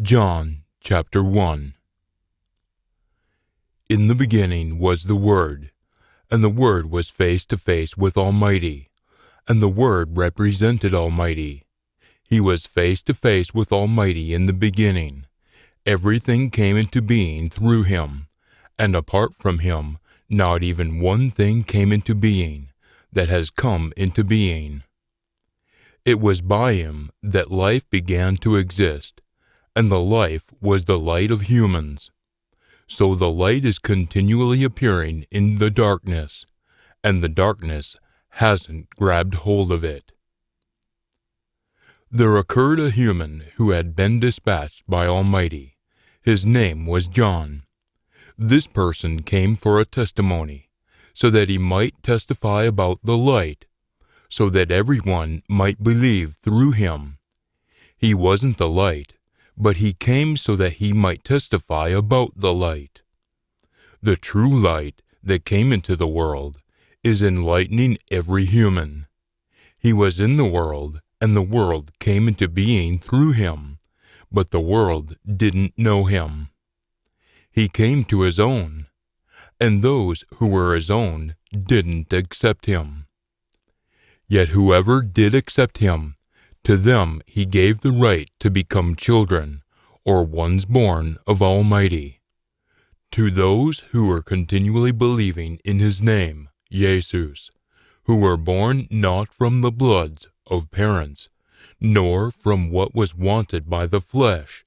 John chapter 1. In the beginning was the Word, and the Word was face to face with Almighty, and the Word represented Almighty. He was face to face with Almighty in the beginning. Everything came into being through him, and apart from him, not even one thing came into being that has come into being. It was by him that life began to exist, and the life was the light of humans. So the light is continually appearing in the darkness, and the darkness hasn't grabbed hold of it. There occurred a human who had been dispatched by Almighty. His name was John. This person came for a testimony, so that he might testify about the light, so that everyone might believe through him. He wasn't the light, but he came so that he might testify about the light. The true light that came into the world is enlightening every human. He was in the world, and the world came into being through him, but the world didn't know him. He came to his own, and those who were his own didn't accept him. Yet whoever did accept him, to them he gave the right to become children, or ones born of Almighty. To those who were continually believing in his name, Jesus, who were born not from the bloods of parents, nor from what was wanted by the flesh,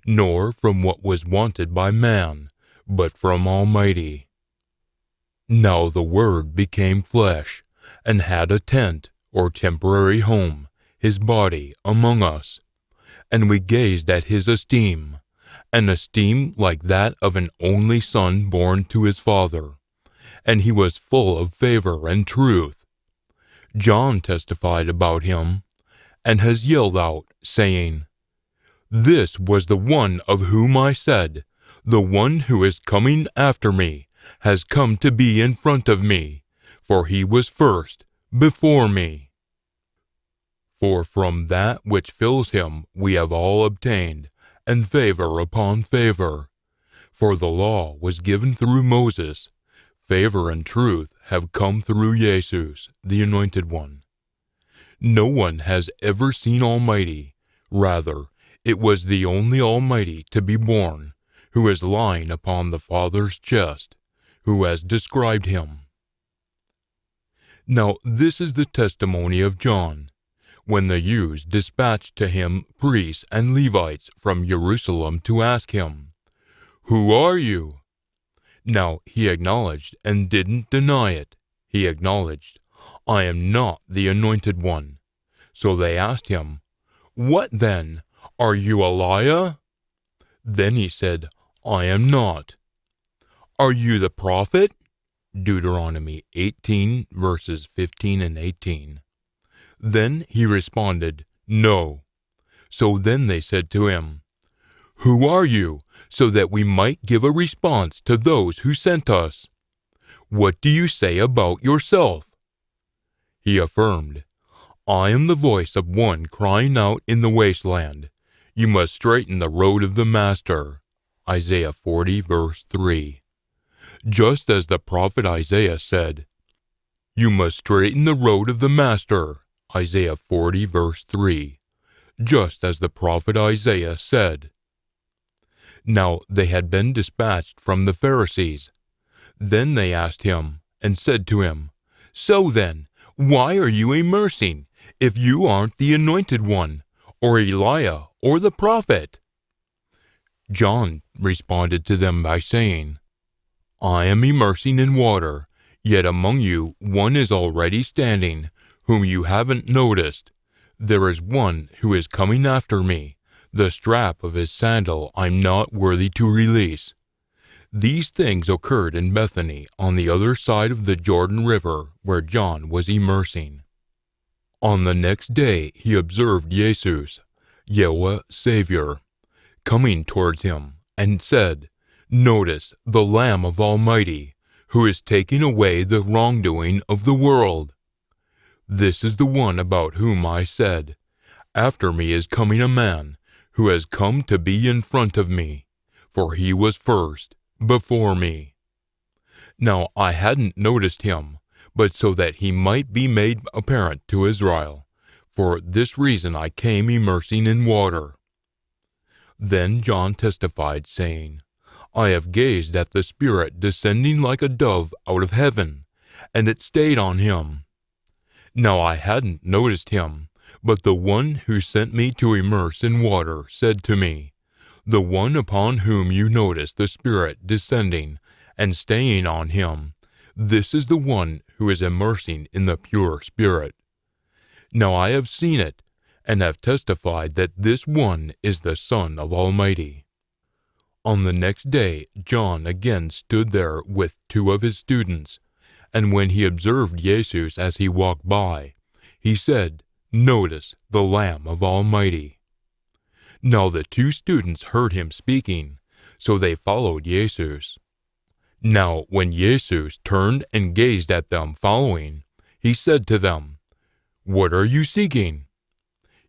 nor from what was wanted by man, but from Almighty. Now the Word became flesh, and had a tent, or temporary home, his body, among us. And we gazed at his esteem, an esteem like that of an only son born to his father. And he was full of favor and truth. John testified about him, and has yelled out, saying, "This was the one of whom I said, the one who is coming after me has come to be in front of me, for he was first before me." For from that which fills him we have all obtained, and favor upon favor. For the law was given through Moses, favor and truth have come through Jesus, the Anointed One. No one has ever seen Almighty. Rather, it was the only Almighty to be born, who is lying upon the Father's chest, who has described him. Now this is the testimony of John, when the Jews dispatched to him priests and Levites from Jerusalem to ask him, "Who are you?" Now he acknowledged and didn't deny it. He acknowledged, "I am not the Anointed One." So they asked him, "What then? Are you Eliah?" Then he said, "I am not." "Are you the prophet?" Deuteronomy 18, verses 15 and 18. Then he responded, "No." So then they said to him, "Who are you, so that we might give a response to those who sent us? What do you say about yourself?" He affirmed, "I am the voice of one crying out in the wasteland, 'You must straighten the road of the Master.'" Isaiah 40, verse 3. Just as the prophet Isaiah said, "You must straighten the road of the Master." Isaiah 40, verse 3. Just as the prophet Isaiah said. Now they had been dispatched from the Pharisees. Then they asked him, and said to him, "So then, why are you immersing, if you aren't the Anointed One, or Eliah, or the prophet?" John responded to them by saying, "I am immersing in water, yet among you one is already standing, whom you haven't noticed. There is one who is coming after me. The strap of his sandal I'm not worthy to release." These things occurred in Bethany, on the other side of the Jordan River, where John was immersing. On the next day he observed Jesus, Yahweh Savior, coming towards him, and said, "Notice the Lamb of Almighty, who is taking away the wrongdoing of the world. This is the one about whom I said, 'After me is coming a man, who has come to be in front of me, for he was first, before me. Now I hadn't noticed him, but so that he might be made apparent to Israel. For this reason I came immersing in water. Then John testified, saying, I have gazed at the Spirit descending like a dove out of heaven, and it stayed on him. Now I hadn't noticed him, but the one who sent me to immerse in water said to me, The one upon whom you notice the Spirit descending and staying on him, this is the one who is immersing in the pure Spirit. Now I have seen it, and have testified that this one is the Son of Almighty. On the next day John again stood there with 2 of his students, and when he observed Jesus as he walked by, he said, Notice the Lamb of Almighty. Now the 2 students heard him speaking, so they followed Jesus. Now when Jesus turned and gazed at them following, he said to them, What are you seeking?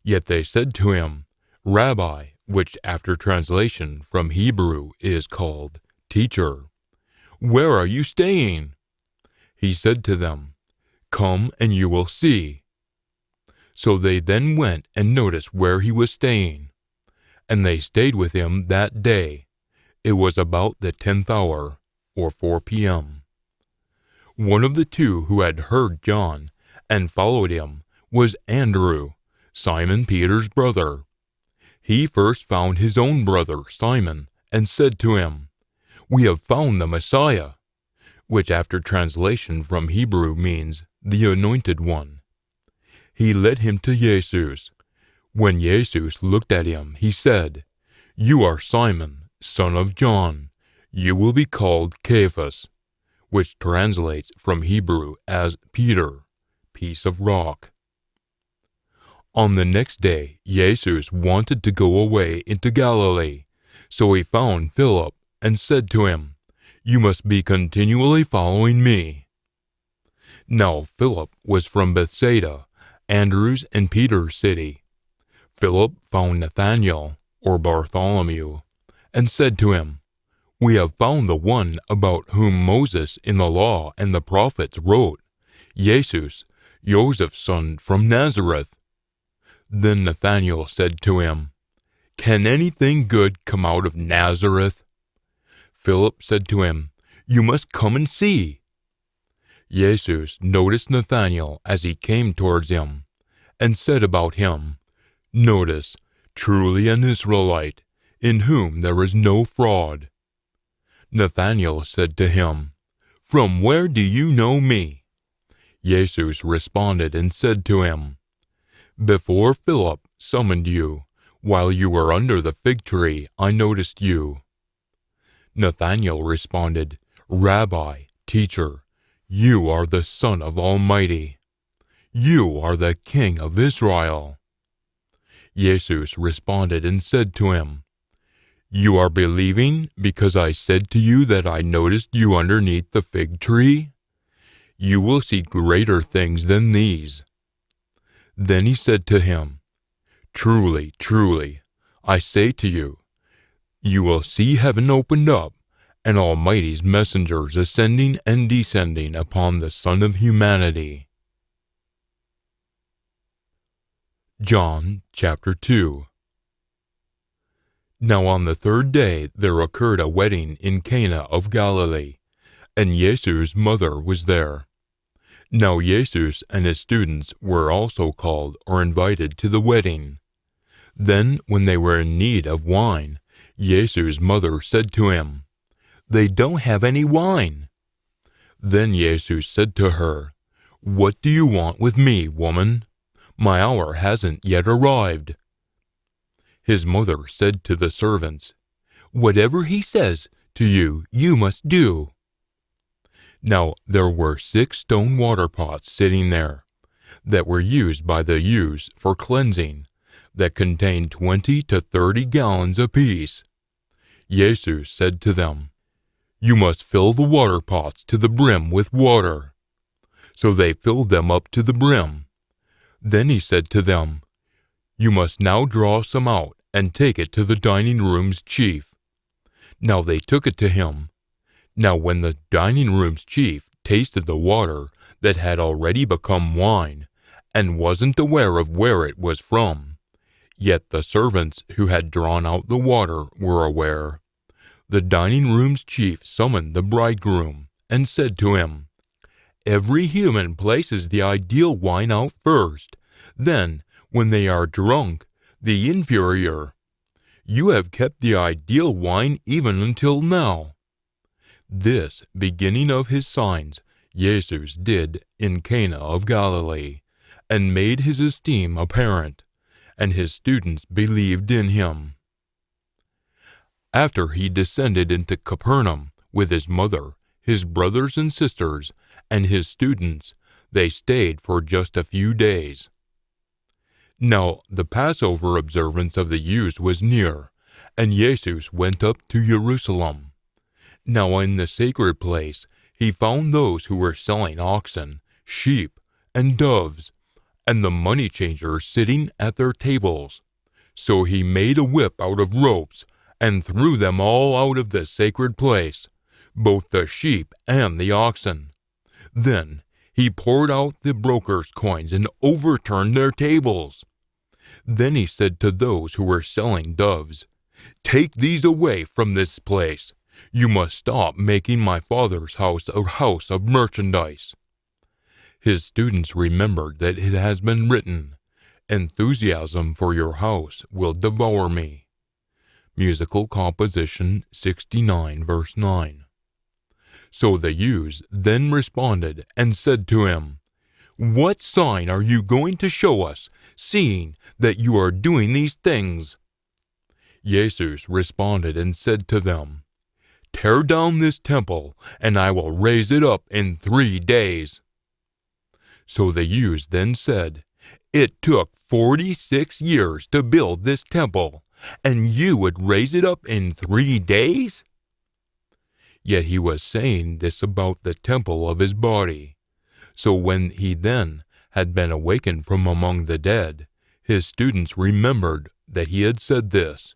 Yet they said to him, Rabbi, which after translation from Hebrew is called Teacher, where are you staying? He said to them, Come and you will see. So they then went and noticed where he was staying, and they stayed with him that day. It was about the 10th hour, or 4 p.m. One of the 2 who had heard John and followed him was Andrew, Simon Peter's brother. He first found his own brother Simon and said to him, We have found the Messiah, which after translation from Hebrew means the Anointed One. He led him to Jesus. When Jesus looked at him, he said, You are Simon, son of John. You will be called Cephas, which translates from Hebrew as Peter, piece of rock. On the next day, Jesus wanted to go away into Galilee, so he found Philip and said to him, You must be continually following me. Now Philip was from Bethsaida, Andrew's and Peter's city. Philip found Nathanael, or Bartholomew, and said to him, We have found the one about whom Moses in the law and the prophets wrote, Jesus, Joseph's son from Nazareth. Then Nathanael said to him, Can anything good come out of Nazareth? Philip said to him, You must come and see. Jesus noticed Nathanael as he came towards him, and said about him, Notice, truly an Israelite, in whom there is no fraud. Nathanael said to him, From where do you know me? Jesus responded and said to him, Before Philip summoned you, while you were under the fig tree, I noticed you. Nathanael responded, Rabbi, teacher, you are the Son of Almighty. You are the King of Israel. Jesus responded and said to him, You are believing because I said to you that I noticed you underneath the fig tree? You will see greater things than these. Then he said to him, Truly, truly, I say to you, you will see heaven opened up, and Almighty's messengers ascending and descending upon the Son of Humanity. John chapter 2. Now on the 3rd day there occurred a wedding in Cana of Galilee, and Jesus' mother was there. Now Jesus and his students were also called or invited to the wedding. Then, when they were in need of wine, Jesus' mother said to him, They don't have any wine. Then Jesus said to her, What do you want with me, woman? My hour hasn't yet arrived. His mother said to the servants, Whatever he says to you, you must do. Now there were 6 stone water pots sitting there, that were used by the youths for cleansing, that contained 20 to 30 gallons apiece. Jesus said to them, You must fill the water pots to the brim with water. So they filled them up to the brim. Then he said to them, You must now draw some out and take it to the dining room's chief. Now they took it to him. Now when the dining room's chief tasted the water that had already become wine, and wasn't aware of where it was from, yet the servants who had drawn out the water were aware, the dining room's chief summoned the bridegroom, and said to him, "Every human places the ideal wine out first, then, when they are drunk, the inferior. You have kept the ideal wine even until now." This beginning of his signs Jesus did in Cana of Galilee, and made his esteem apparent, and his students believed in him. After he descended into Capernaum with his mother, his brothers and sisters, and his students, they stayed for just a few days. Now the Passover observance of the Jews was near, and Jesus went up to Jerusalem. Now in the sacred place he found those who were selling oxen, sheep, and doves, and the money changers sitting at their tables. So he made a whip out of ropes, and threw them all out of the sacred place, both the sheep and the oxen. Then he poured out the brokers' coins and overturned their tables. Then he said to those who were selling doves, "Take these away from this place. You must stop making my Father's house a house of merchandise." His students remembered that it has been written, "Enthusiasm for your house will devour me." Musical composition 69, verse 9. So the Jews then responded and said to him, "What sign are you going to show us, seeing that you are doing these things?" Jesus responded and said to them, "Tear down this temple, and I will raise it up in 3 days." So the Jews then said, "It took 46 years to build this temple, and you would raise it up in 3 days?" Yet he was saying this about the temple of his body. So when he then had been awakened from among the dead, his students remembered that he had said this,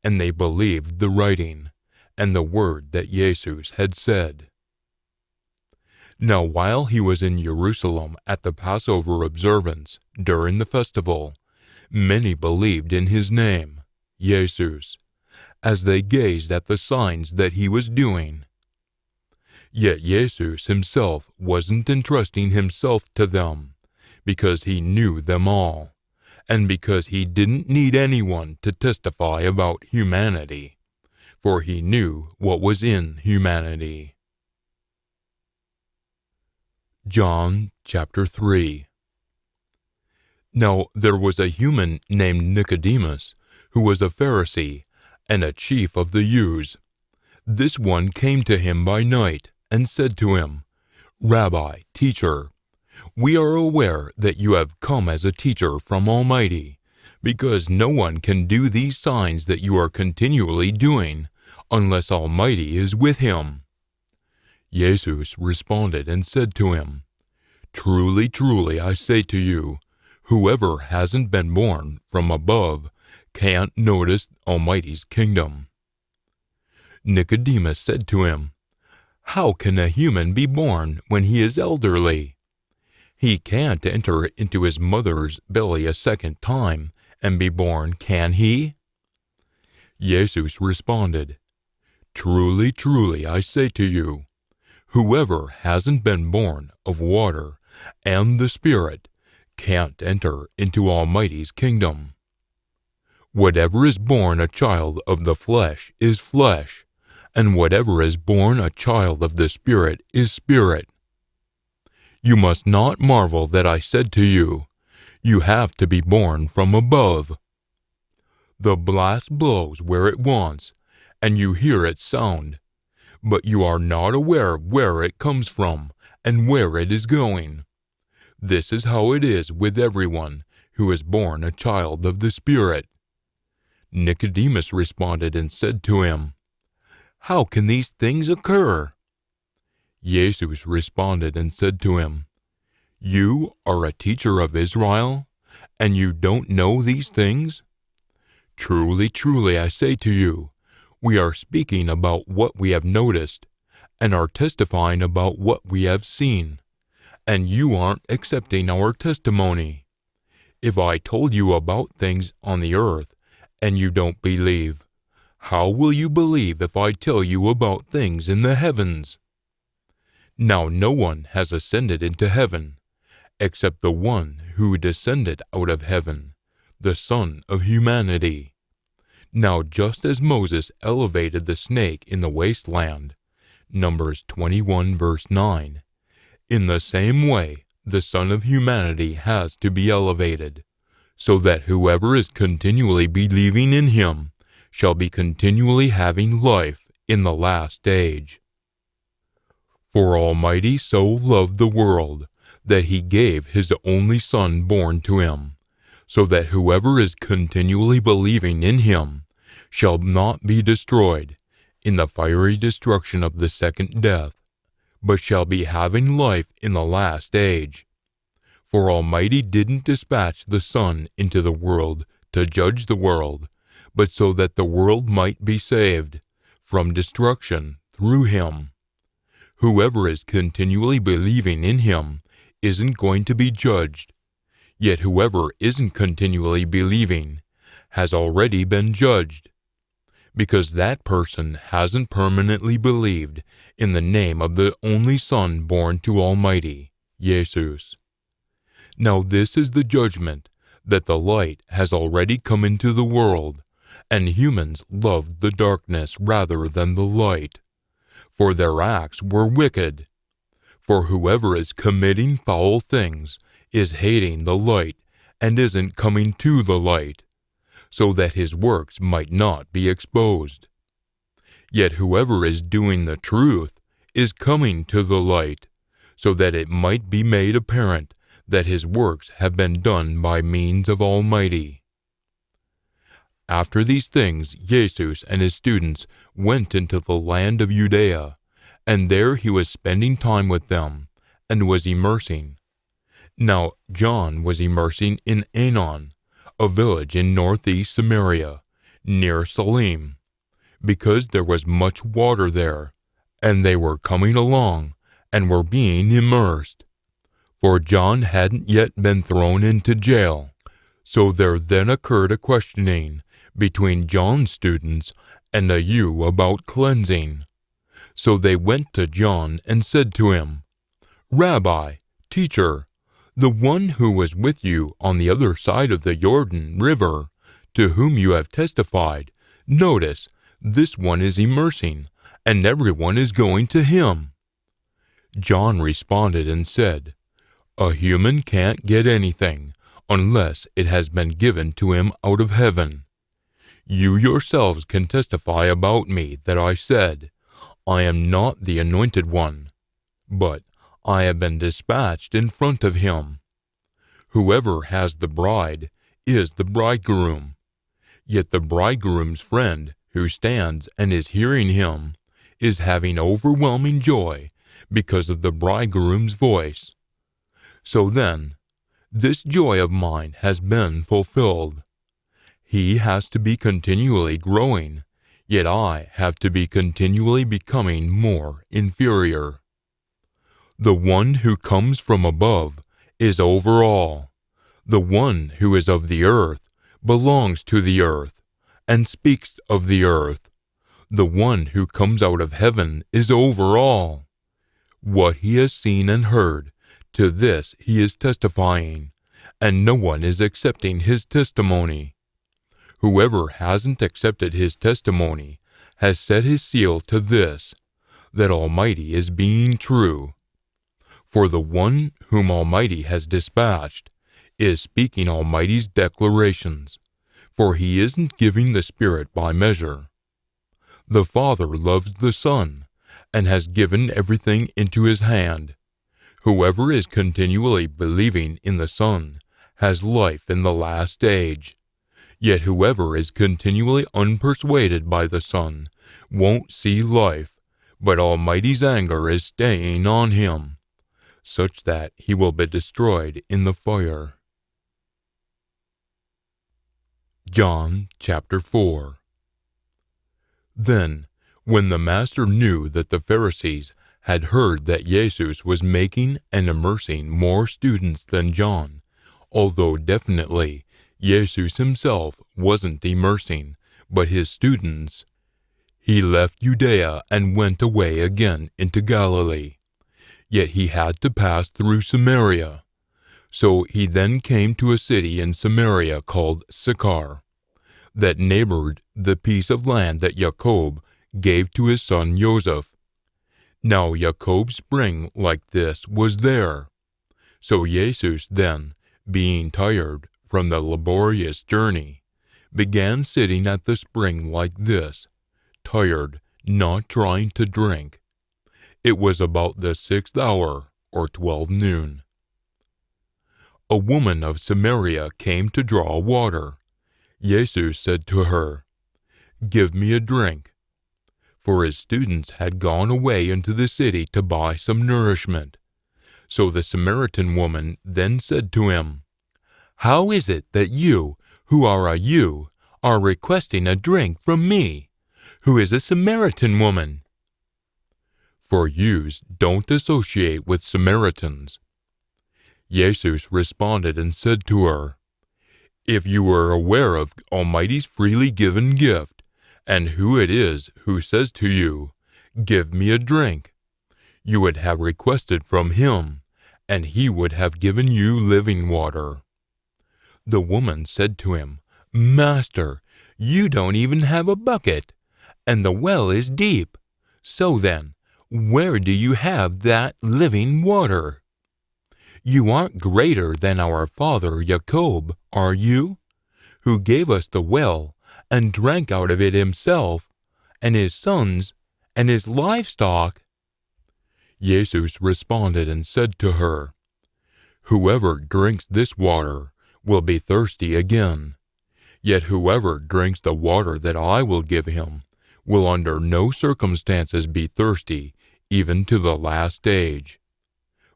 and they believed the writing and the word that Jesus had said. Now while he was in Jerusalem at the Passover observance during the festival, many believed in his name, Jesus, as they gazed at the signs that he was doing. Yet Jesus himself wasn't entrusting himself to them, because he knew them all, and because he didn't need anyone to testify about humanity, for he knew what was in humanity. John chapter 3. Now there was a human named Nicodemus, who was a Pharisee and a chief of the Jews. This one came to him by night and said to him, "Rabbi, teacher, we are aware that you have come as a teacher from Almighty, because no one can do these signs that you are continually doing, unless Almighty is with him." Jesus responded and said to him, "Truly, truly, I say to you, whoever hasn't been born from above can't notice Almighty's kingdom." Nicodemus said to him, "How can a human be born when he is elderly? He can't enter into his mother's belly a second time and be born, can he?" Jesus responded, "Truly, truly, I say to you, whoever hasn't been born of water and the Spirit can't enter into Almighty's kingdom. Whatever is born a child of the flesh is flesh, and whatever is born a child of the Spirit is spirit. You must not marvel that I said to you, you have to be born from above. The blast blows where it wants, and you hear its sound, but you are not aware where it comes from and where it is going. This is how it is with everyone who is born a child of the Spirit." Nicodemus responded and said to him, "How can these things occur?" Jesus responded and said to him, "You are a teacher of Israel, and you don't know these things? Truly, truly, I say to you, we are speaking about what we have noticed, and are testifying about what we have seen, and you aren't accepting our testimony. If I told you about things on the earth, and you don't believe, how will you believe if I tell you about things in the heavens? Now no one has ascended into heaven, except the one who descended out of heaven, the Son of Humanity. Now just as Moses elevated the snake in the wasteland, Numbers 21 verse 9, in the same way the Son of Humanity has to be elevated, so that whoever is continually believing in him shall be continually having life in the last age. For Almighty so loved the world, that he gave his only Son born to him, so that whoever is continually believing in him shall not be destroyed in the fiery destruction of the second death, but shall be having life in the last age. For Almighty didn't dispatch the Son into the world to judge the world, but so that the world might be saved from destruction through him. Whoever is continually believing in him isn't going to be judged, yet whoever isn't continually believing has already been judged, because that person hasn't permanently believed in the name of the only Son born to Almighty, Jesus. Now this is the judgment, that the light has already come into the world, and humans loved the darkness rather than the light, for their acts were wicked. For whoever is committing foul things is hating the light and isn't coming to the light, so that his works might not be exposed. Yet whoever is doing the truth is coming to the light, so that it might be made apparent that his works have been done by means of Almighty. After these things, Jesus and his students went into the land of Judea, and there he was spending time with them, and was immersing. Now John was immersing in Aenon, a village in northeast Samaria, near Salim, because there was much water there, and they were coming along, and were being immersed. For John hadn't yet been thrown into jail. So there then occurred a questioning between John's students and a ewe about cleansing. So they went to John and said to him, Rabbi, teacher, the one who was with you on the other side of the Jordan River, to whom you have testified, notice, this one is immersing, and everyone is going to him. John responded and said, A human can't get anything unless it has been given to him out of heaven. You yourselves can testify about me that I said, I am not the anointed one, but I have been dispatched in front of him. Whoever has the bride is the bridegroom. Yet the bridegroom's friend who stands and is hearing him is having overwhelming joy because of the bridegroom's voice. So then, this joy of mine has been fulfilled. He has to be continually growing, yet I have to be continually becoming more inferior. The one who comes from above is over all. The one who is of the earth belongs to the earth, and speaks of the earth. The one who comes out of heaven is over all. What he has seen and heard, to this he is testifying, and no one is accepting his testimony. Whoever hasn't accepted his testimony has set his seal to this, that Almighty is being true. For the one whom Almighty has dispatched is speaking Almighty's declarations, for he isn't giving the Spirit by measure. The Father loves the Son, and has given everything into his hand. Whoever is continually believing in the Son has life in the last age. Yet whoever is continually unpersuaded by the Son won't see life, but Almighty's anger is staying on him, such that he will be destroyed in the fire. John chapter 4. Then, when the master knew that the Pharisees had heard that Jesus was making and immersing more students than John, although definitely Jesus himself wasn't immersing, but his students, he left Judea and went away again into Galilee. Yet he had to pass through Samaria. So he then came to a city in Samaria called Sychar, that neighbored the piece of land that Jacob gave to his son Joseph. Now Jacob's spring like this was there. So Jesus then, being tired from the laborious journey, began sitting at the spring like this, tired, not trying to drink. It was about the 6th hour, or 12 noon. A woman of Samaria came to draw water. Jesus said to her, "Give me a drink," for his students had gone away into the city to buy some nourishment. So the Samaritan woman then said to him, "How is it that you, who are a Jew, are requesting a drink from me, who is a Samaritan woman?" For Jews don't associate with Samaritans. Jesus responded and said to her, "If you were aware of Almighty's freely given gift, and who it is who says to you, 'Give me a drink,' you would have requested from him, and he would have given you living water." The woman said to him, "Master, you don't even have a bucket, and the well is deep. So then, where do you have that living water? You aren't greater than our father Jacob, are you, who gave us the well and drank out of it himself, and his sons, and his livestock?" Jesus responded and said to her, "Whoever drinks this water will be thirsty again. Yet whoever drinks the water that I will give him will under no circumstances be thirsty, even to the last stage.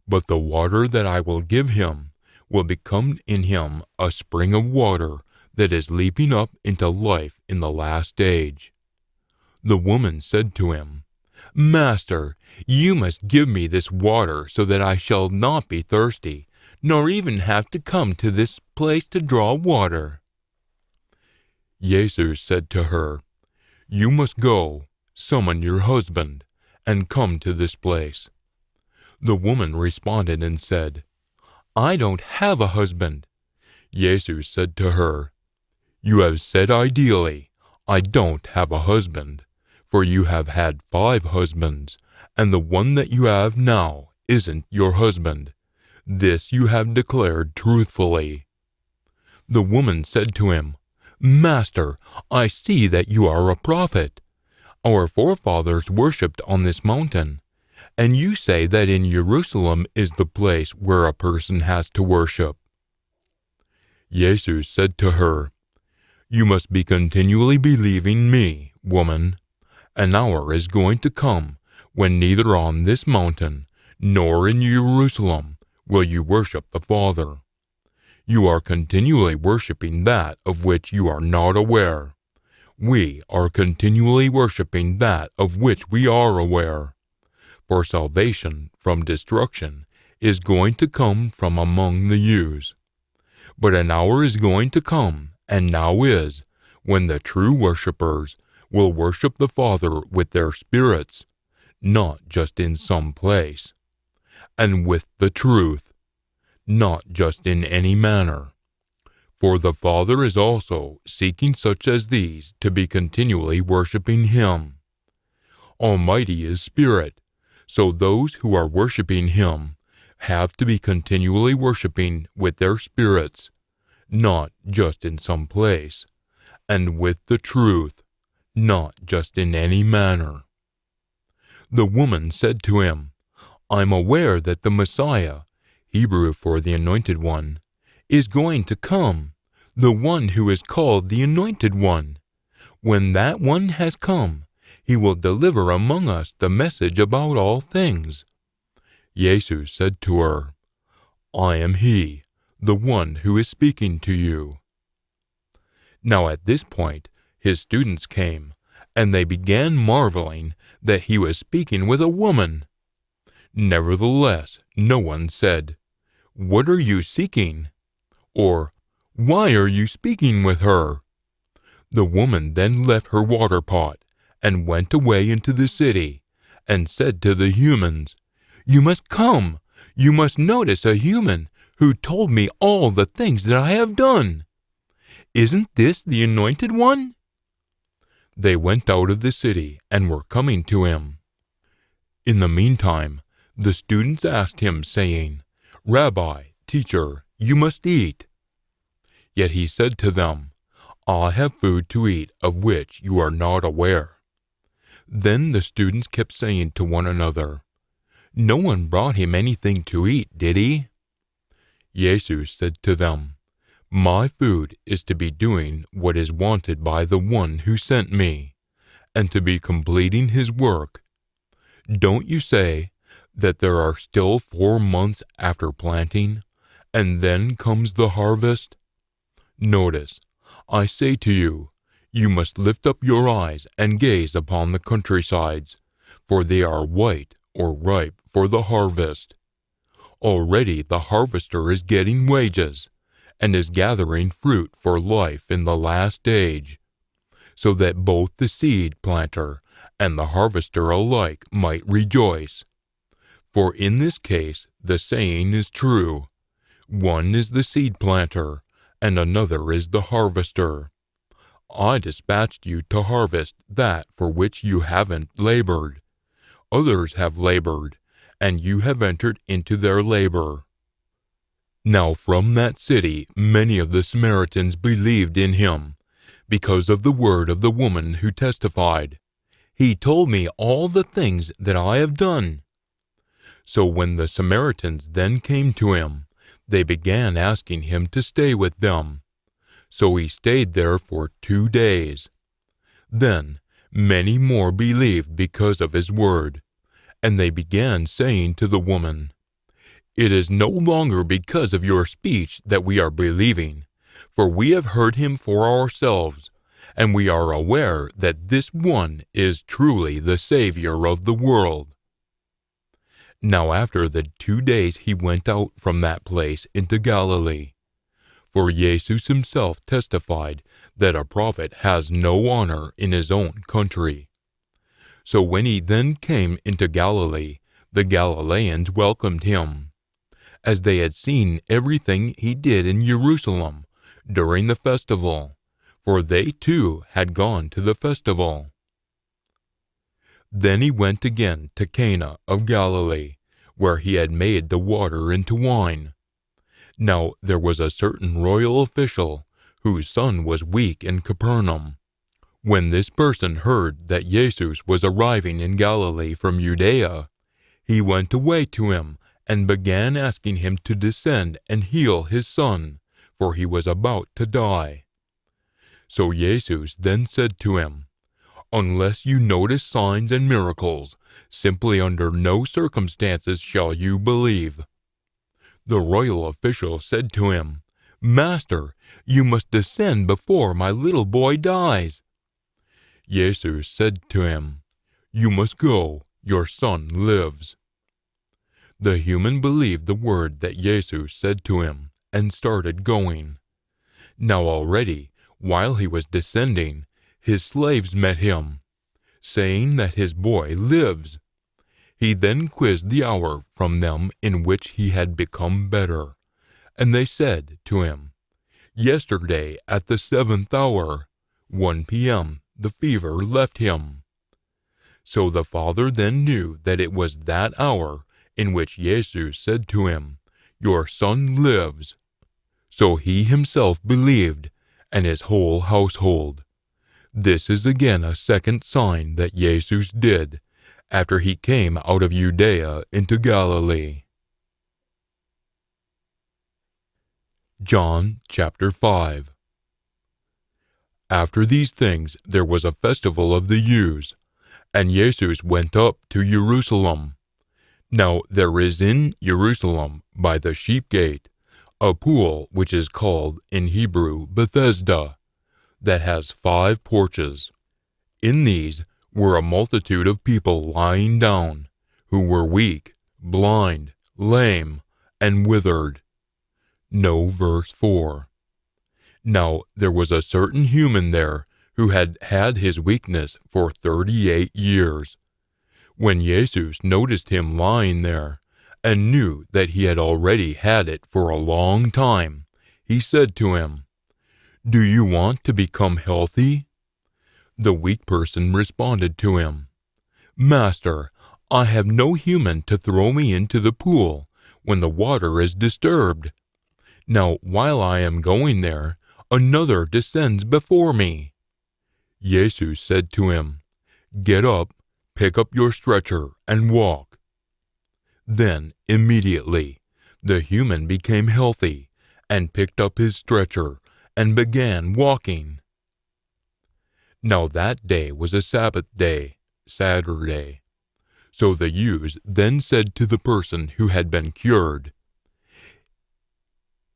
But the water that I will give him will become in him a spring of water that is leaping up into life in the last stage." The woman said to him, "Master, you must give me this water so that I shall not be thirsty, nor even have to come to this place to draw water." Jesus said to her, "You must go, summon your husband, and come to this place." The woman responded and said, "I don't have a husband." Jesus said to her, "You have said ideally, 'I don't have a husband,' for you have had 5 husbands, and the one that you have now isn't your husband. This you have declared truthfully." The woman said to him, "Master, I see that you are a prophet. Our forefathers worshipped on this mountain, and you say that in Jerusalem is the place where a person has to worship." Jesus said to her, "You must be continually believing me, woman. An hour is going to come when neither on this mountain nor in Jerusalem will you worship the Father. You are continually worshiping that of which you are not aware. We are continually worshiping that of which we are aware. For salvation from destruction is going to come from among the Jews. But an hour is going to come, and now is, when the true worshippers will worship the Father with their spirits, not just in some place, and with the truth, not just in any manner. For the Father is also seeking such as these to be continually worshiping him. Almighty is Spirit, so those who are worshiping him have to be continually worshiping with their spirits, not just in some place, and with the truth, not just in any manner." The woman said to him, "I'm aware that the Messiah," Hebrew for the Anointed One, "is going to come, the one who is called the Anointed One. When that one has come, he will deliver among us the message about all things." Jesus said to her, "I am he, the one who is speaking to you." Now at this point his students came, and they began marveling that he was speaking with a woman. Nevertheless, no one said, "What are you seeking?" or "Why are you speaking with her?" The woman then left her water pot and went away into the city and said to the humans, "You must come. You must notice a human who told me all the things that I have done. Isn't this the anointed one?" They went out of the city and were coming to him. In the meantime, the students asked him, saying, "Rabbi, teacher, you must eat." Yet he said to them, "I have food to eat of which you are not aware." Then the students kept saying to one another, "No one brought him anything to eat, did he?" Jesus said to them, "My food is to be doing what is wanted by the one who sent me, and to be completing his work. Don't you say that there are still 4 months after planting, and then comes the harvest? Notice, I say to you, you must lift up your eyes and gaze upon the countrysides, for they are white or ripe for the harvest. Already the harvester is getting wages, and is gathering fruit for life in the last age, so that both the seed planter and the harvester alike might rejoice. For in this case the saying is true, one is the seed planter, and another is the harvester. I dispatched you to harvest that for which you haven't labored. Others have labored, and you have entered into their labor." Now from that city many of the Samaritans believed in him, because of the word of the woman who testified, "He told me all the things that I have done." So when the Samaritans then came to him, they began asking him to stay with them. So he stayed there for 2 days. Then many more believed because of his word, and they began saying to the woman, "It is no longer because of your speech that we are believing, for we have heard him for ourselves, and we are aware that this one is truly the Savior of the world." Now after the 2 days he went out from that place into Galilee. For Jesus himself testified that a prophet has no honor in his own country. So when he then came into Galilee, the Galileans welcomed him, as they had seen everything he did in Jerusalem during the festival, for they too had gone to the festival. Then he went again to Cana of Galilee, where he had made the water into wine. Now there was a certain royal official, whose son was weak in Capernaum. When this person heard that Jesus was arriving in Galilee from Judea, he went away to him and began asking him to descend and heal his son, for he was about to die. So Jesus then said to him, "Unless you notice signs and miracles, simply under no circumstances shall you believe." The royal official said to him, "Master, you must descend before my little boy dies." Jesus said to him, "You must go, your son lives." The human believed the word that Jesus said to him, and started going. Now already, while he was descending, his slaves met him, saying that his boy lives. He then quizzed the hour from them in which he had become better, and they said to him, "Yesterday at the 7th hour, 1 p.m., the fever left him." So the father then knew that it was that hour in which Jesus said to him, "Your son lives." So he himself believed, and his whole household. This is again a second sign that Jesus did, after he came out of Judea into Galilee. John chapter 5. After these things there was a festival of the Jews, and Jesus went up to Jerusalem. Now there is in Jerusalem, by the sheep gate, a pool which is called in Hebrew Bethesda, that has 5 porches. In these were a multitude of people lying down, who were weak, blind, lame, and withered. No, verse 4. Now there was a certain human there who had had his weakness for 38 years. When Jesus noticed him lying there, and knew that he had already had it for a long time, he said to him, "Do you want to become healthy?" The weak person responded to him, "Master, I have no human to throw me into the pool when the water is disturbed. Now, while I am going there, another descends before me." Jesus said to him, "Get up, pick up your stretcher, and walk." Then, immediately, the human became healthy, and picked up his stretcher, and began walking. Now that day was a Sabbath day, Saturday. So the Jews then said to the person who had been cured,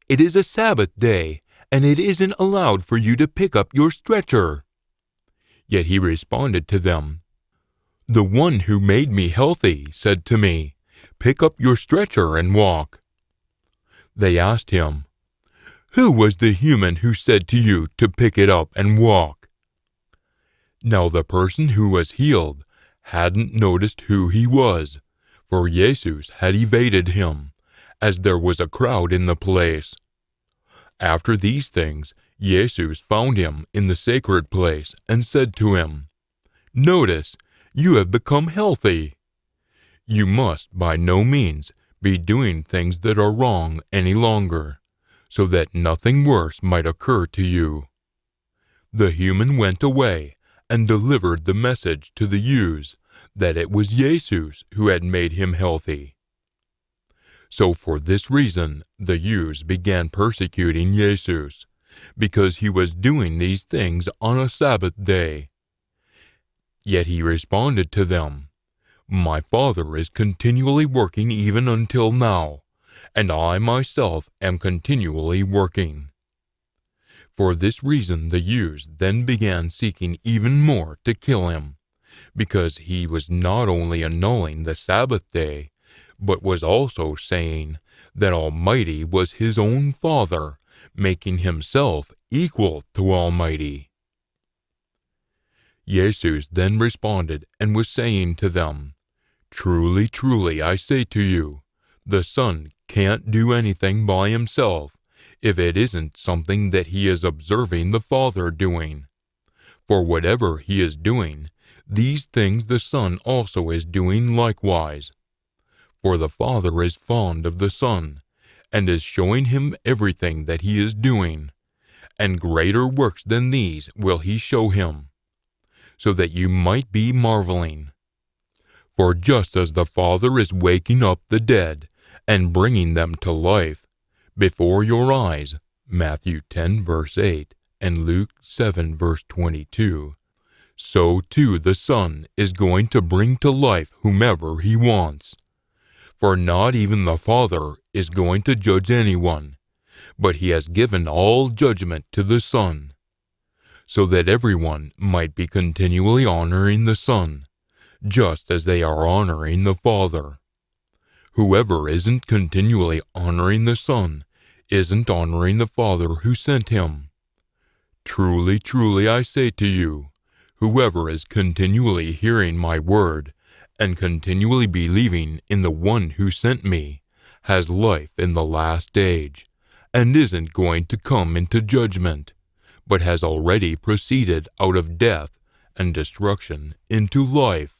"It is a Sabbath day, and it isn't allowed for you to pick up your stretcher." Yet he responded to them, "The one who made me healthy said to me, 'Pick up your stretcher and walk.'" They asked him, "Who was the human who said to you to pick it up and walk?" Now the person who was healed hadn't noticed who he was, for Jesus had evaded him, as there was a crowd in the place. After these things, Jesus found him in the sacred place and said to him, "Notice, you have become healthy. You must by no means be doing things that are wrong any longer, so that nothing worse might occur to you." The human went away and delivered the message to the Jews that it was Jesus who had made him healthy. So for this reason the Jews began persecuting Jesus, because he was doing these things on a Sabbath day. Yet he responded to them, "My Father is continually working even until now, and I myself am continually working." For this reason the Jews then began seeking even more to kill him, because he was not only annulling the Sabbath day, but was also saying that Almighty was his own Father, making himself equal to Almighty. Jesus then responded and was saying to them, "Truly, truly, I say to you, the Son can't do anything by himself if it isn't something that he is observing the Father doing. For whatever he is doing, these things the Son also is doing likewise. For the Father is fond of the Son, and is showing him everything that he is doing, and greater works than these will he show him, so that you might be marveling. For just as the Father is waking up the dead and bringing them to life before your eyes," Matthew 10 verse 8 and Luke 7 verse 22, "so too the Son is going to bring to life whomever he wants. For not even the Father is going to judge anyone, but he has given all judgment to the Son, so that everyone might be continually honoring the Son, just as they are honoring the Father. Whoever isn't continually honoring the Son isn't honoring the Father who sent him. Truly, truly, I say to you, whoever is continually hearing my word and continually believing in the one who sent me has life in the last age, and isn't going to come into judgment, but has already proceeded out of death and destruction into life.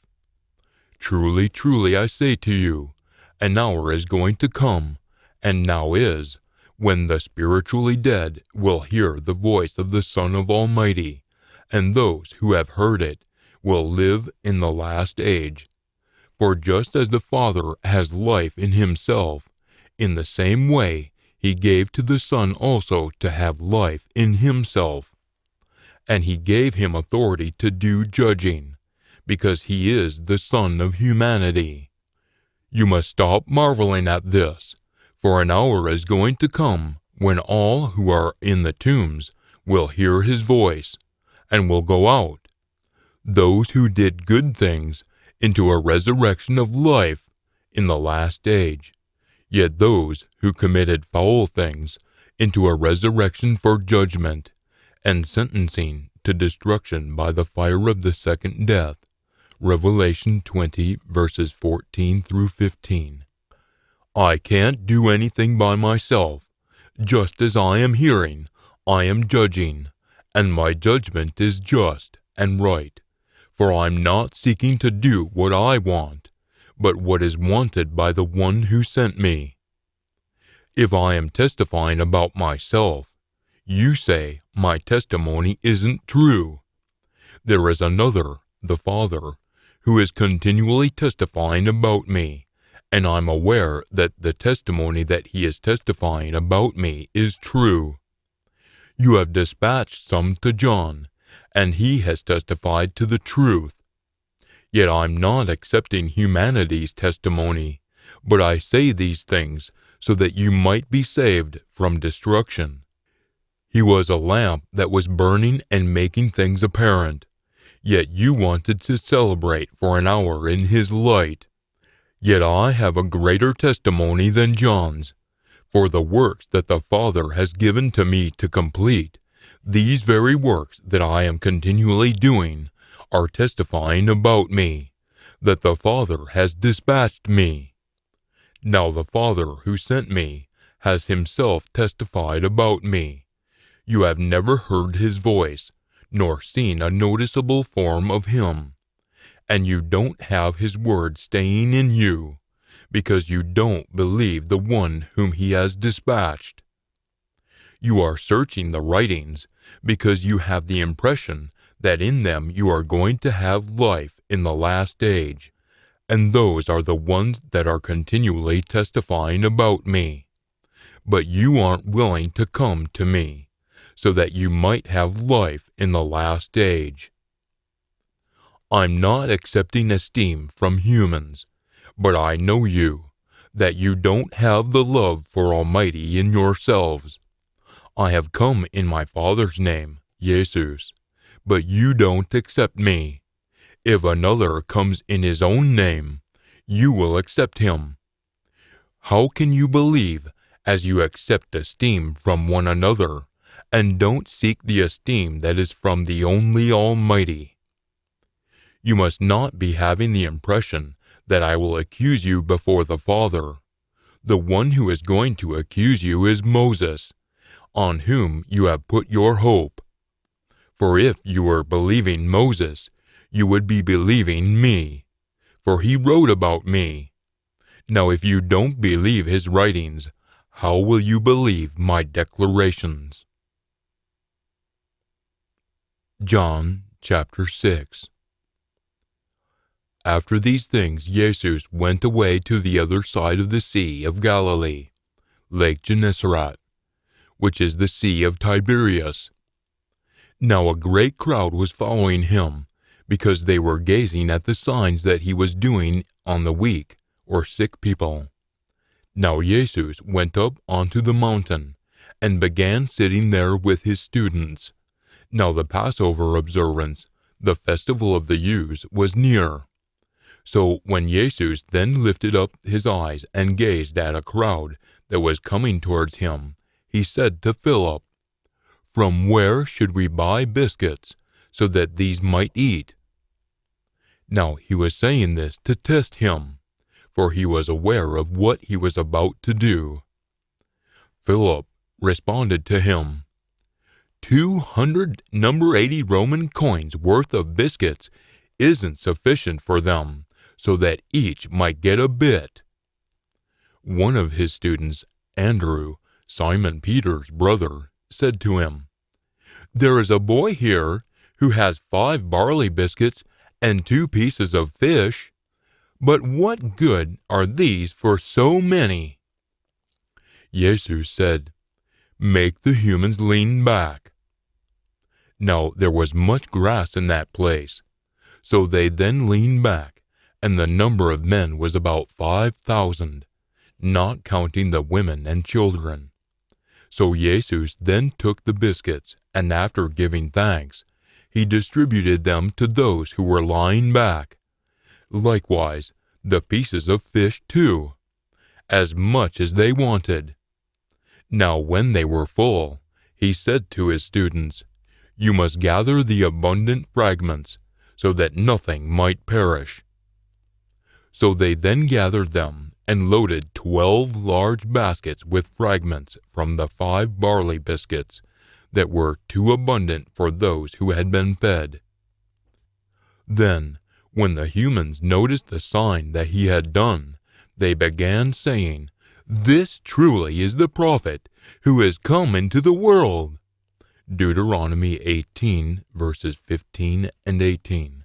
Truly, truly, I say to you, an hour is going to come, and now is, when the spiritually dead will hear the voice of the Son of Almighty, and those who have heard it will live in the last age. For just as the Father has life in himself, in the same way he gave to the Son also to have life in himself. And he gave him authority to do judging, because he is the Son of humanity. You must stop marveling at this, for an hour is going to come when all who are in the tombs will hear his voice, and will go out, those who did good things into a resurrection of life in the last age, yet those who committed foul things into a resurrection for judgment, and sentencing to destruction by the fire of the second death. Revelation 20, verses 14 through 15. I can't do anything by myself. Just as I am hearing, I am judging, and my judgment is just and right. For I'm not seeking to do what I want, but what is wanted by the one who sent me. If I am testifying about myself, you say my testimony isn't true. There is another, the Father, who is continually testifying about me, and I'm aware that the testimony that he is testifying about me is true. You have dispatched some to John, and he has testified to the truth. Yet I'm not accepting humanity's testimony, but I say these things so that you might be saved from destruction. He was a lamp that was burning and making things apparent, yet you wanted to celebrate for an hour in his light. Yet I have a greater testimony than John's, for the works that the Father has given to me to complete, these very works that I am continually doing, are testifying about me, that the Father has dispatched me. Now the Father who sent me has himself testified about me. You have never heard his voice, nor seen a noticeable form of him. And you don't have his word staying in you, because you don't believe the one whom he has dispatched. You are searching the writings, because you have the impression that in them you are going to have life in the last age, and those are the ones that are continually testifying about me. But you aren't willing to come to me, so that you might have life in the last age. I'm not accepting esteem from humans, but I know you, that you don't have the love for Almighty in yourselves. I have come in my Father's name, Jesus, but you don't accept me. If another comes in his own name, you will accept him. How can you believe as you accept esteem from one another, and don't seek the esteem that is from the only Almighty? You must not be having the impression that I will accuse you before the Father. The one who is going to accuse you is Moses, on whom you have put your hope. For if you were believing Moses, you would be believing me, for he wrote about me. Now if you don't believe his writings, how will you believe my declarations? John chapter 6. After these things, Jesus went away to the other side of the Sea of Galilee, Lake Gennesaret, which is the Sea of Tiberias. Now a great crowd was following him, because they were gazing at the signs that he was doing on the weak or sick people. Now Jesus went up onto the mountain, and began sitting there with his students. Now the Passover observance, the festival of the Jews, was near. So when Jesus then lifted up his eyes and gazed at a crowd that was coming towards him, he said to Philip, "From where should we buy biscuits, so that these might eat?" Now he was saying this to test him, for he was aware of what he was about to do. Philip responded to him, 200 number 80 Roman coins worth of biscuits isn't sufficient for them, so that each might get a bit. One of his students, Andrew, Simon Peter's brother, said to him, "There is a boy here who has 5 barley biscuits and 2 pieces of fish, but what good are these for so many?" Jesus said, "Make the humans lean back." Now there was much grass in that place, so they then leaned back, and the number of men was about 5,000, not counting the women and children. So Jesus then took the biscuits and after giving thanks, he distributed them to those who were lying back. Likewise, the pieces of fish too, as much as they wanted. Now when they were full, he said to his students, "You must gather the abundant fragments, so that nothing might perish." So they then gathered them, and loaded 12 large baskets with fragments from the 5 barley biscuits that were too abundant for those who had been fed. Then, when the humans noticed the sign that he had done, they began saying, "This truly is the prophet who has come into the world." Deuteronomy 18, verses 15 and 18.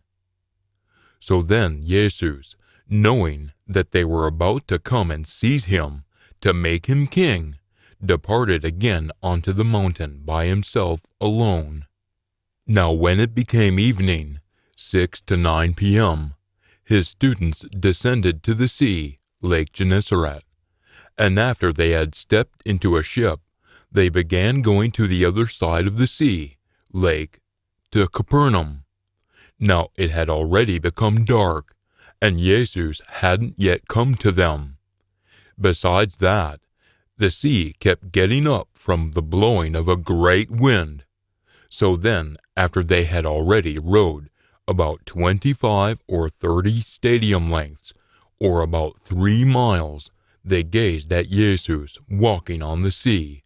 So then Jesus, knowing that they were about to come and seize him, to make him king, departed again onto the mountain by himself alone. Now when it became evening, 6 to 9 p.m., his students descended to the sea, Lake Gennesaret, and after they had stepped into a ship, they began going to the other side of the sea, lake, to Capernaum. Now it had already become dark, and Jesus hadn't yet come to them. Besides that, the sea kept getting up from the blowing of a great wind. So then, after they had already rowed about 25 or 30 stadium lengths, or about 3 miles, they gazed at Jesus walking on the sea,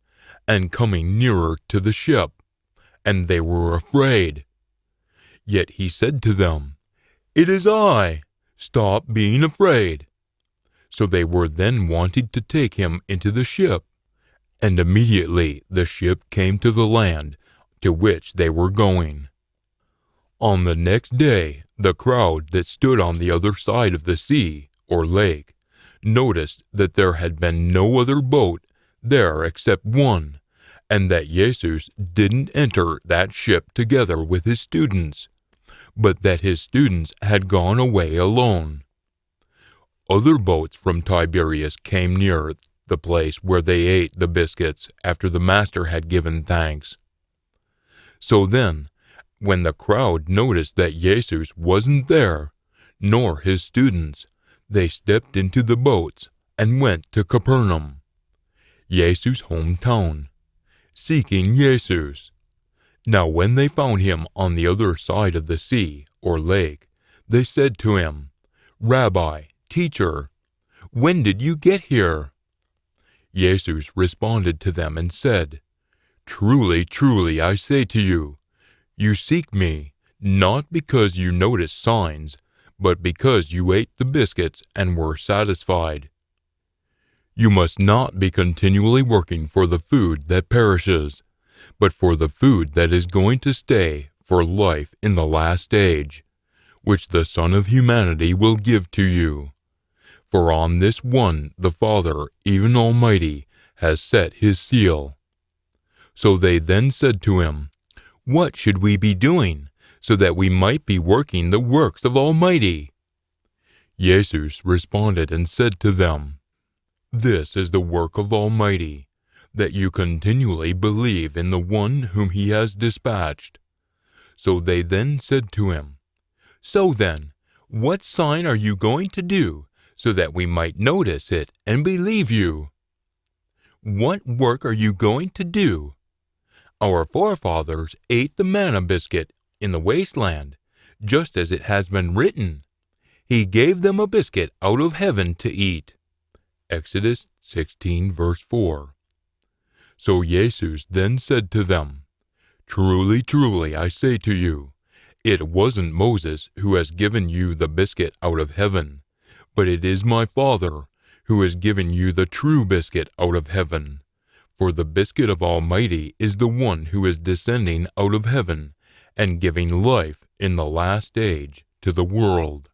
and coming nearer to the ship, and they were afraid. Yet he said to them, "It is I. Stop being afraid." So they were then wanting to take him into the ship, and immediately the ship came to the land to which they were going. On the next day, the crowd that stood on the other side of the sea, or lake, noticed that there had been no other boat there except one, and that Jesus didn't enter that ship together with his students, but that his students had gone away alone. Other boats from Tiberias came near the place where they ate the biscuits after the master had given thanks. So then, when the crowd noticed that Jesus wasn't there, nor his students, they stepped into the boats and went to Capernaum, Jesus' hometown, seeking Jesus. Now when they found him on the other side of the sea, or lake, they said to him, "Rabbi, teacher, when did you get here?" Jesus responded to them and said, "Truly, truly, I say to you, you seek me, not because you noticed signs, but because you ate the biscuits and were satisfied. You must not be continually working for the food that perishes, but for the food that is going to stay for life in the last age, which the Son of Humanity will give to you. For on this one the Father, even Almighty, has set his seal." So they then said to him, "What should we be doing, so that we might be working the works of Almighty?" Jesus responded and said to them, "This is the work of Almighty, that you continually believe in the one whom he has dispatched." So they then said to him, "So then, what sign are you going to do, so that we might notice it and believe you? What work are you going to do? Our forefathers ate the manna biscuit in the wasteland, just as it has been written, 'He gave them a biscuit out of heaven to eat.'" Exodus 16, verse 4. So Jesus then said to them, "Truly, truly, I say to you, it wasn't Moses who has given you the biscuit out of heaven, but it is my Father who has given you the true biscuit out of heaven. For the biscuit of Almighty is the one who is descending out of heaven and giving life in the last age to the world."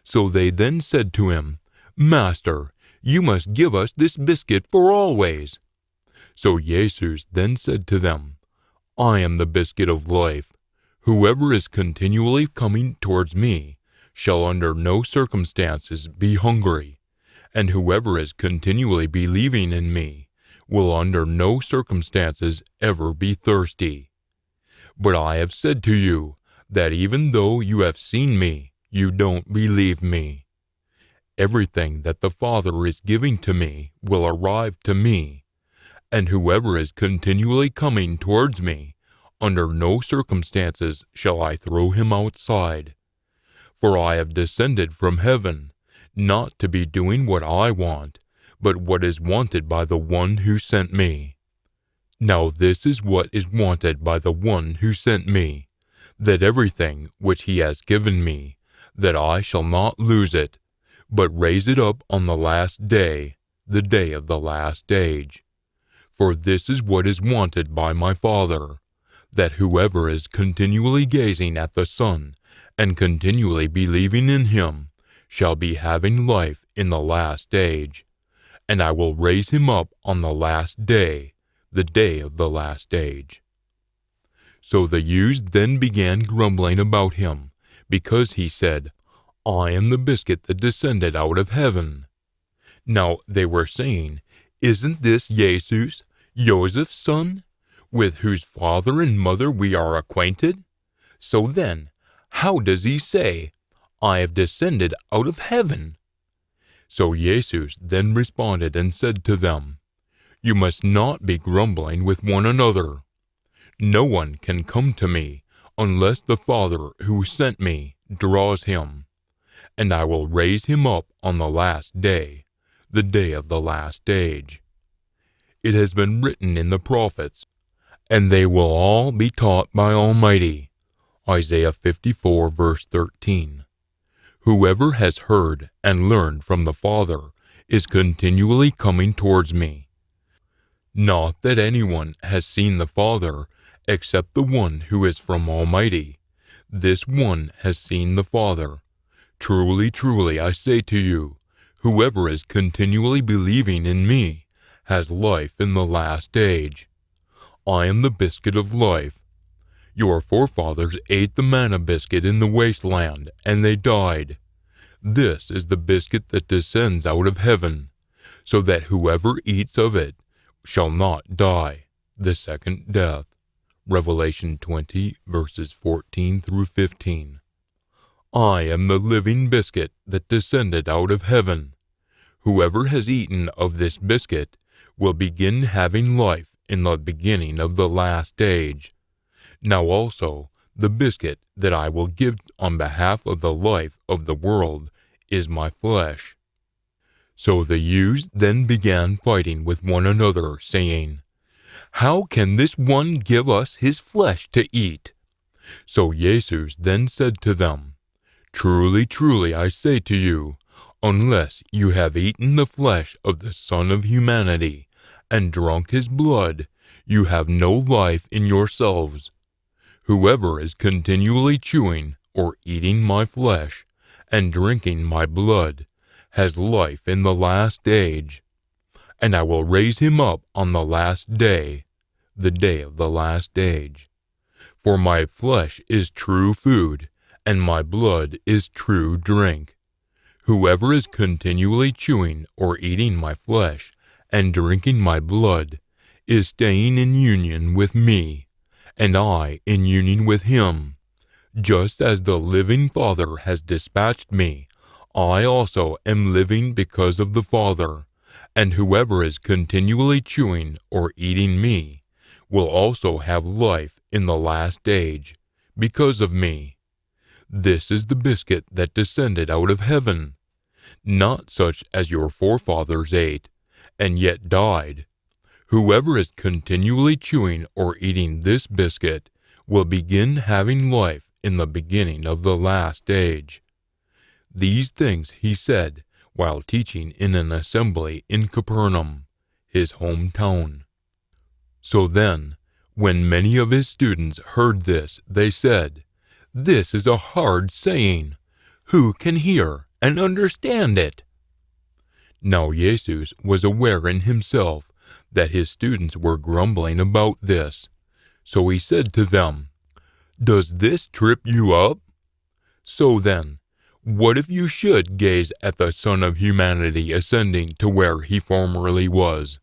So they then said to him, "Master, you must give us this biscuit for always." So Jesus then said to them, "I am the biscuit of life. Whoever is continually coming towards me shall under no circumstances be hungry, and whoever is continually believing in me will under no circumstances ever be thirsty. But I have said to you that even though you have seen me, you don't believe me. Everything that the Father is giving to me will arrive to me, and whoever is continually coming towards me, under no circumstances shall I throw him outside. For I have descended from heaven, not to be doing what I want, but what is wanted by the one who sent me. Now this is what is wanted by the one who sent me, that everything which he has given me, that I shall not lose it, but raise it up on the last day, the day of the last age. For this is what is wanted by my Father, that whoever is continually gazing at the Son, and continually believing in him, shall be having life in the last age. And I will raise him up on the last day, the day of the last age. So the Jews then began grumbling about him, because he said, I am the biscuit that descended out of heaven. Now they were saying, Isn't this Jesus, Joseph's son, with whose father and mother we are acquainted? So then, how does he say, I have descended out of heaven? So Jesus then responded and said to them, You must not be grumbling with one another. No one can come to me unless the Father who sent me draws him, and I will raise him up on the last day, the day of the last age. It has been written in the prophets, and they will all be taught by Almighty. Isaiah 54 verse 13. Whoever has heard and learned from the Father is continually coming towards me. Not that anyone has seen the Father, except the one who is from Almighty. This one has seen the Father. Truly, truly, I say to you, whoever is continually believing in me has life in the last age. I am the biscuit of life. Your forefathers ate the manna biscuit in the wasteland, and they died. This is the biscuit that descends out of heaven, so that whoever eats of it shall not die, the second death. Revelation 20, verses 14 through 15. I am the living biscuit that descended out of heaven. Whoever has eaten of this biscuit will begin having life in the beginning of the last age. Now also, the biscuit that I will give on behalf of the life of the world is my flesh. So the Jews then began fighting with one another, saying, How can this one give us his flesh to eat? So Jesus then said to them, Truly, truly, I say to you, unless you have eaten the flesh of the Son of Humanity and drunk his blood, you have no life in yourselves. Whoever is continually chewing or eating my flesh and drinking my blood has life in the last age, and I will raise him up on the last day, the day of the last age. For my flesh is true food, and my blood is true drink. Whoever is continually chewing or eating my flesh and drinking my blood is staying in union with me, and I in union with him. Just as the living Father has dispatched me, I also am living because of the Father, and whoever is continually chewing or eating me will also have life in the last age, because of me. This is the biscuit that descended out of heaven, not such as your forefathers ate, and yet died. Whoever is continually chewing or eating this biscuit will begin having life in the beginning of the last age. These things he said while teaching in an assembly in Capernaum, his hometown. So then, when many of his students heard this, they said, This is a hard saying. Who can hear and understand it? Now Jesus was aware in himself that his students were grumbling about this. So he said to them, Does this trip you up? So then, what if you should gaze at the Son of Humanity ascending to where he formerly was?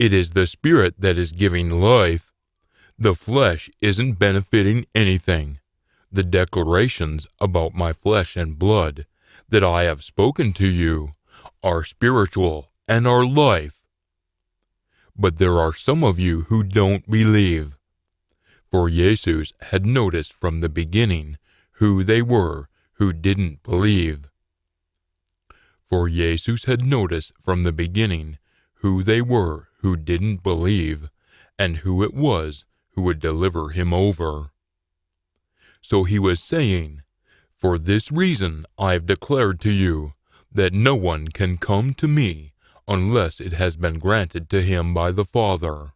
It is the Spirit that is giving life. The flesh isn't benefiting anything. The declarations about my flesh and blood that I have spoken to you are spiritual and are life. But there are some of you who don't believe. For Jesus had noticed from the beginning who they were who didn't believe. For Jesus had noticed from the beginning who they were who didn't believe, and who it was who would deliver him over. So he was saying, "For this reason I have declared to you that no one can come to me unless it has been granted to him by the Father."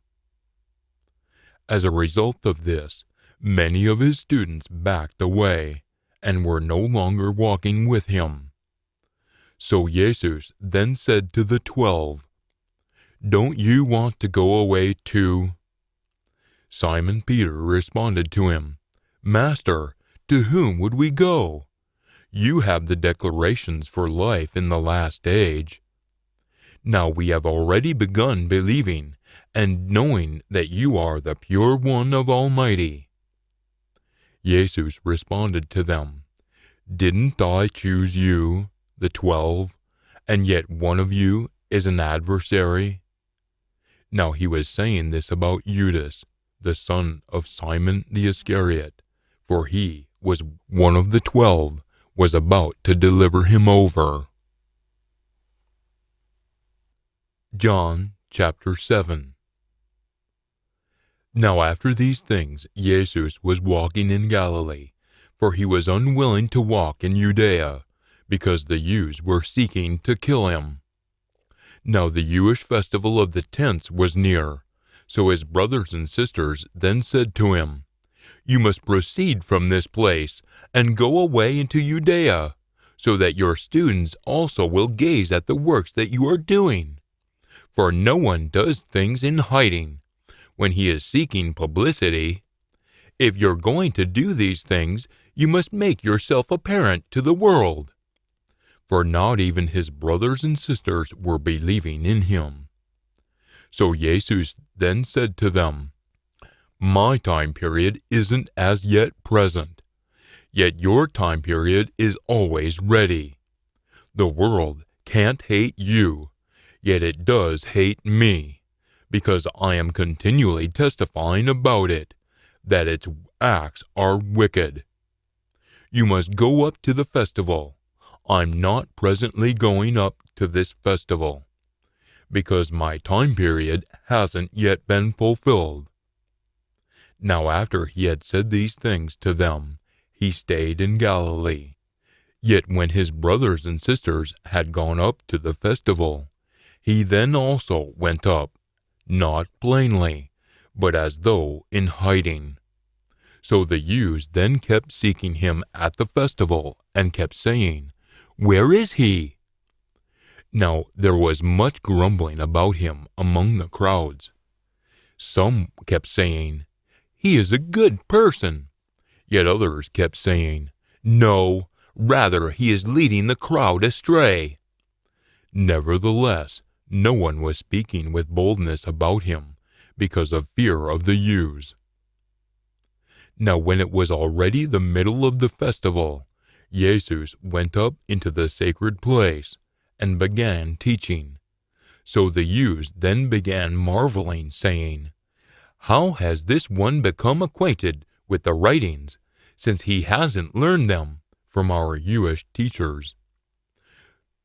As a result of this, many of his students backed away and were no longer walking with him. So Jesus then said to the 12, "Don't you want to go away too?" Simon Peter responded to him, "Master, to whom would we go? You have the declarations for life in the last age. Now we have already begun believing and knowing that you are the pure one of Almighty." Jesus responded to them, "Didn't I choose you, the 12, and yet one of you is an adversary?" Now he was saying this about Judas, the son of Simon the Iscariot, for he was one of the 12, was about to deliver him over. John chapter 7. Now after these things Jesus was walking in Galilee, for he was unwilling to walk in Judea, because the Jews were seeking to kill him. Now the Jewish festival of the tents was near, so his brothers and sisters then said to him, "You must proceed from this place and go away into Judea, so that your students also will gaze at the works that you are doing. For no one does things in hiding when he is seeking publicity. If you're going to do these things, you must make yourself apparent to the world." For not even his brothers and sisters were believing in him. So Jesus then said to them, "My time period isn't as yet present, yet your time period is always ready. The world can't hate you, yet it does hate me, because I am continually testifying about it, that its acts are wicked. You must go up to the festival. I'm not presently going up to this festival, because my time period hasn't yet been fulfilled." Now after he had said these things to them, he stayed in Galilee. Yet when his brothers and sisters had gone up to the festival, he then also went up, not plainly, but as though in hiding. So the Jews then kept seeking him at the festival, and kept saying, "Where is he?" Now there was much grumbling about him among the crowds. Some kept saying, "He is a good person." Yet others kept saying, "No, rather he is leading the crowd astray." Nevertheless, no one was speaking with boldness about him, because of fear of the Jews. Now when it was already the middle of the festival, Jesus went up into the sacred place, and began teaching. So the Jews then began marveling, saying, "How has this one become acquainted with the writings, since he hasn't learned them from our Jewish teachers?"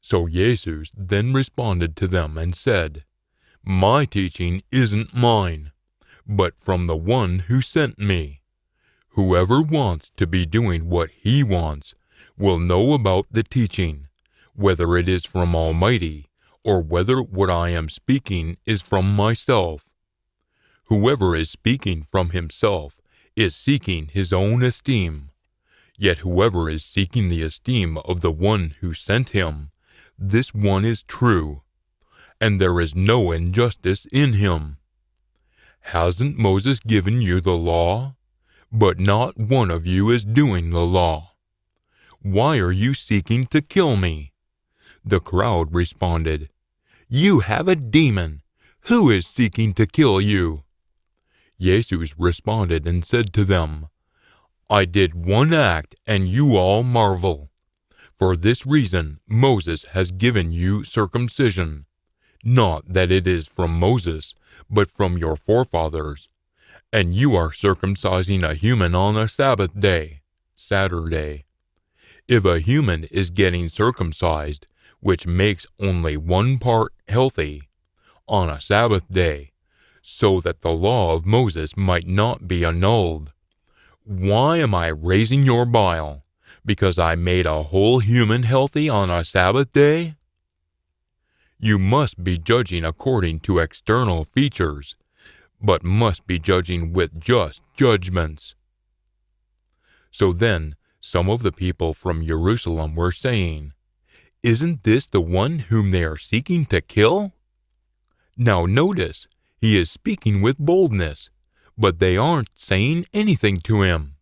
So Jesus then responded to them and said, "My teaching isn't mine, but from the one who sent me. Whoever wants to be doing what he wants will know about the teaching, whether it is from Almighty, or whether what I am speaking is from myself. Whoever is speaking from himself is seeking his own esteem. Yet whoever is seeking the esteem of the one who sent him, this one is true, and there is no injustice in him. Hasn't Moses given you the law? But not one of you is doing the law. Why are you seeking to kill me?" The crowd responded, "You have a demon. Who is seeking to kill you?" Jesus responded and said to them, "I did one act, and you all marvel. For this reason Moses has given you circumcision, not that it is from Moses, but from your forefathers. And you are circumcising a human on a Sabbath day, Saturday. If a human is getting circumcised, which makes only one part healthy, on a Sabbath day, so that the law of Moses might not be annulled, why am I raising your bile? Because I made a whole human healthy on a Sabbath day? You must be judging according to external features, but must be judging with just judgments." So then some of the people from Jerusalem were saying, "Isn't this the one whom they are seeking to kill?" Now notice, he is speaking with boldness, but they aren't saying anything to him.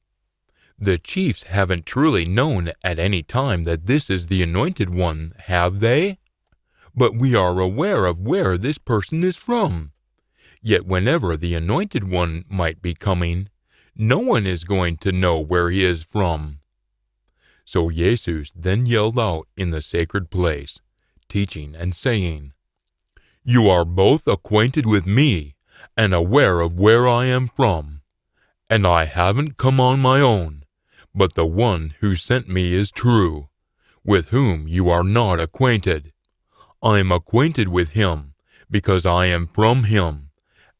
The chiefs haven't truly known at any time that this is the Anointed One, have they? But we are aware of where this person is from. Yet whenever the Anointed One might be coming, no one is going to know where he is from. So Jesus then yelled out in the sacred place, teaching and saying, "You are both acquainted with me and aware of where I am from. And I haven't come on my own, but the one who sent me is true, with whom you are not acquainted. I am acquainted with him, because I am from him,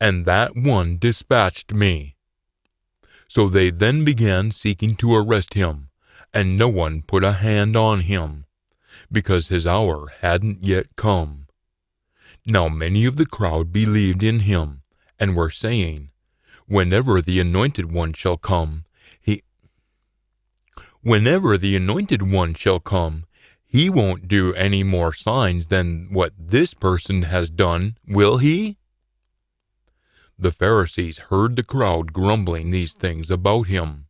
and that one dispatched me." So they then began seeking to arrest him, and no one put a hand on him, because his hour hadn't yet come. Now many of the crowd believed in him, and were saying, Whenever the Anointed One shall come, he won't do any more signs than what this person has done, will he?" The Pharisees heard the crowd grumbling these things about him,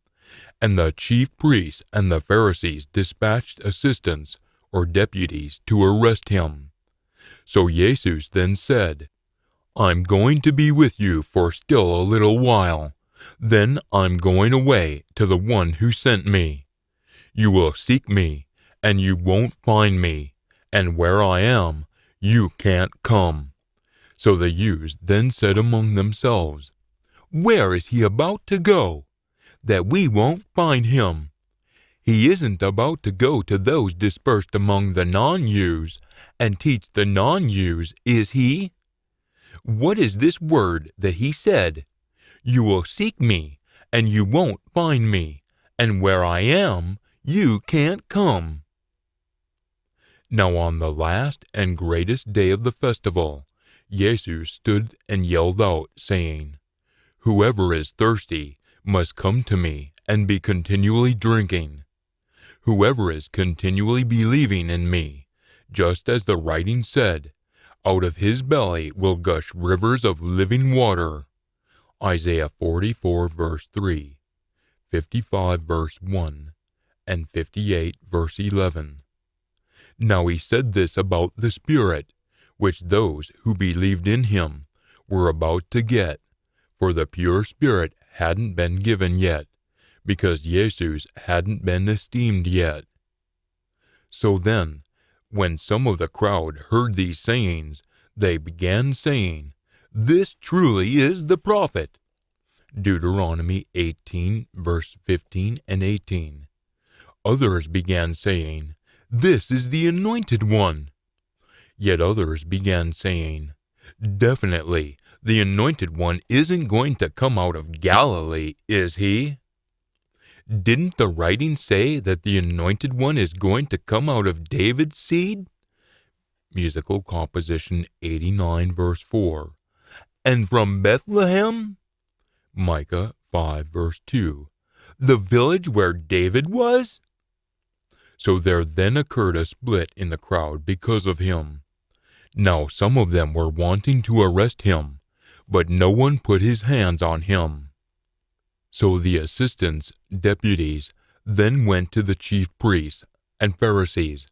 and the chief priests and the Pharisees dispatched assistants or deputies to arrest him. So Jesus then said, "I'm going to be with you for still a little while. Then I'm going away to the one who sent me. You will seek me, and you won't find me, and where I am, you can't come." So the Jews then said among themselves, "Where is he about to go, that we won't find him? He isn't about to go to those dispersed among the non-Jews and teach the non-Jews, is he? What is this word that he said? You will seek me, and you won't find me, and where I am, you can't come." Now on the last and greatest day of the festival, Jesus stood and yelled out, saying, "Whoever is thirsty must come to me and be continually drinking. Whoever is continually believing in me, just as the writing said, out of his belly will gush rivers of living water." Isaiah 44 verse 3, 55 verse 1, and 58 verse 11. Now he said this about the Spirit, which those who believed in him were about to get, for the pure Spirit hadn't been given yet, because Jesus hadn't been esteemed yet. So then, when some of the crowd heard these sayings, they began saying, "This truly is the prophet." Deuteronomy 18, verse 15 and 18. Others began saying, "This is the Anointed One." Yet others began saying, "Definitely, the Anointed One isn't going to come out of Galilee, is he? Didn't the writing say that the Anointed One is going to come out of David's seed?" Musical composition 89 verse 4. "And from Bethlehem?" Micah 5 verse 2. "The village where David was?" So there then occurred a split in the crowd because of him. Now some of them were wanting to arrest him, but no one put his hands on him. So the assistants, deputies, then went to the chief priests and Pharisees,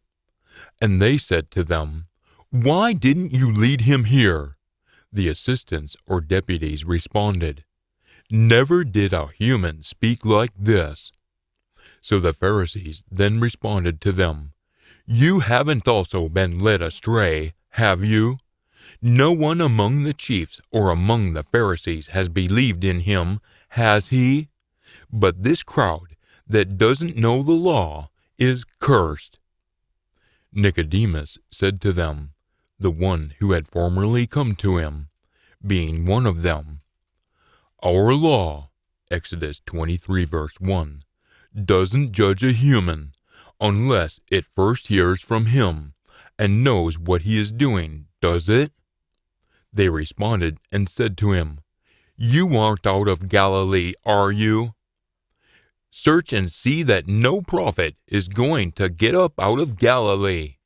and they said to them, "Why didn't you lead him here? The assistants or deputies responded, "Never did a human speak like this." So the Pharisees then responded to them, "You haven't also been led astray, have you? No one among the chiefs or among the Pharisees has believed in him, has he? But this crowd that doesn't know the law is cursed." Nicodemus said to them, the one who had formerly come to him, being one of them, "Our law," Exodus 23 verse 1, "doesn't judge a human unless it first hears from him and knows what he is doing, does it?" They responded and said to him, "You aren't out of Galilee, are you? Search and see that no prophet is going to get up out of Galilee."